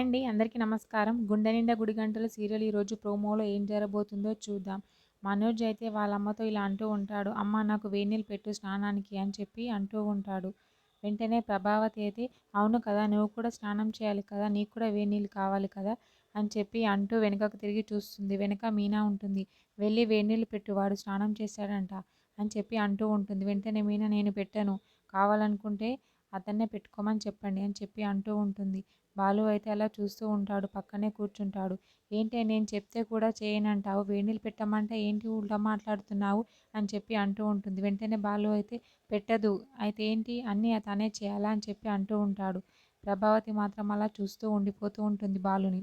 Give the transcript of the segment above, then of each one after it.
అండి. అందరికీ నమస్కారం. 'గుండె నిండా గుడిగంటలు' సీరియల్ ఈరోజు ప్రోమోలో ఏం జరగబోతుందో చూద్దాం. మనోజ్ అయితే వాళ్ళ అమ్మతో ఇలా అంటూ ఉంటాడు. "అమ్మ నాకు వేడినీళ్ళు పెట్టు స్నానానికి" అని చెప్పి అంటూ ఉంటాడు. వెంటనే ప్రభావతి అయితే "అవును కదా, నువ్వు కూడా స్నానం చేయాలి కదా, నీకు కూడా వేడినీళ్ళు కావాలి కదా" అని చెప్పి అంటూ వెనుకకు తిరిగి చూస్తుంది. వెనక మీనా ఉంటుంది. "వెళ్ళి వేడినీళ్ళు పెట్టు, వాడు స్నానం చేశాడంట" అని చెప్పి అంటూ ఉంటుంది. వెంటనే మీనా "నేను పెట్టను, కావాలనుకుంటే అతన్నే పెట్టుకోమని చెప్పండి" అని చెప్పి అంటూ ఉంటుంది. బాలు అయితే అలా చూస్తూ ఉంటాడు. పక్కనే కూర్చుంటాడు. "ఏంటే నేను చెప్తే కూడా చేయనంటావు, వేడినీళ్ళు పెట్టమంటే ఏంటి ఉల్టా మాట్లాడుతున్నావు" అని చెప్పి అంటూ ఉంటుంది. వెంటనే బాలు అయితే "పెట్టదు, అయితే ఏంటి, అన్నీ తనే చేయాలా" అని చెప్పి అంటూ ఉంటాడు. ప్రభావతి మాత్రం అలా చూస్తూ ఉండిపోతూ ఉంటుంది బాలుని.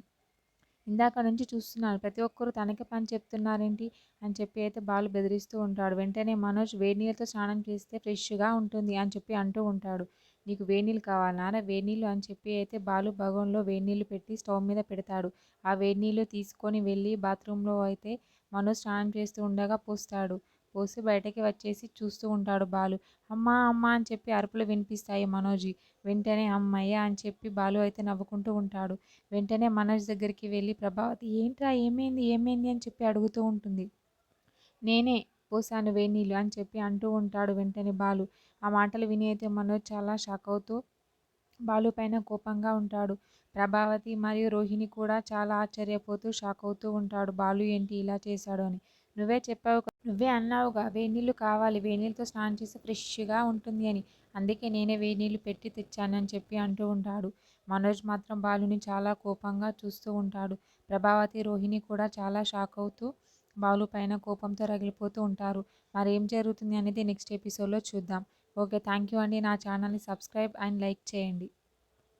ఇందాక నుంచి చూస్తున్నాను, ప్రతి ఒక్కరు తనకే పని చెప్తున్నారేంటి అని చెప్పి అయితే బాలు బెదిరిస్తూ ఉంటాడు. వెంటనే మనోజ్ "వేడినీళ్ళతో స్నానం చేస్తే ఫ్రెష్గా ఉంటుంది" అని చెప్పి అంటూ ఉంటాడు. "నీకు వేడినీళ్ళు కావాలా వేడినీళ్ళు" అని చెప్పి అయితే బాలు భగోన్లో వేడినీళ్ళు పెట్టి స్టవ్ మీద పెడతాడు. ఆ వేడినీళ్ళు తీసుకొని వెళ్ళి బాత్రూంలో అయితే మనోజ్ స్నానం చేస్తూ ఉండగా పోస్తాడు. పోసి బయటకి వచ్చేసి చూస్తూ ఉంటాడు బాలు. "అమ్మా అమ్మా" అని చెప్పి అరుపులు వినిపిస్తాయి మనోజ్వి. వెంటనే "అమ్మయ్య" అని చెప్పి బాలు అయితే నవ్వుకుంటూ ఉంటాడు. వెంటనే మనోజ్ దగ్గరికి వెళ్ళి ప్రభావతి "ఏంట్రా, ఏమైంది ఏమైంది" అని చెప్పి అడుగుతూ ఉంటుంది. "నేనే పోసాను వేడినీళ్ళు" అని చెప్పి అంటూ ఉంటాడు వెంటనే బాలు. ఆ మాటలు విని అయితే మనోజ్ చాలా షాక్ అవుతూ బాలు పైన కోపంగా ఉంటాడు. ప్రభావతి మరియు రోహిణి కూడా చాలా ఆశ్చర్యపోతూ షాక్ అవుతూ ఉంటాడు. బాలు ఏంటి ఇలా చేశాడు అని. నువ్వే అన్నావుగా వేడినీళ్ళు కావాలి, వేడినీళ్ళతో స్నానం చేస్తే ఫ్రెష్గా ఉంటుంది అని, అందుకే నేనే వేడినీళ్ళు పెట్టి తెచ్చాను అని చెప్పి అంటూ ఉంటాడు. మనోజ్ మాత్రం బాలుని చాలా కోపంగా చూస్తూ ఉంటాడు. ప్రభావతి రోహిణి కూడా చాలా షాక్ అవుతూ బాలు పైన కోపంతో రగిలిపోతూ ఉంటారు. మరి ఏం జరుగుతుంది అనేది నెక్స్ట్ ఎపిసోడ్లో చూద్దాం. ఓకే, థ్యాంక్ యూ అండి. నా ఛానల్ని సబ్స్క్రైబ్ అండ్ లైక్ చేయండి.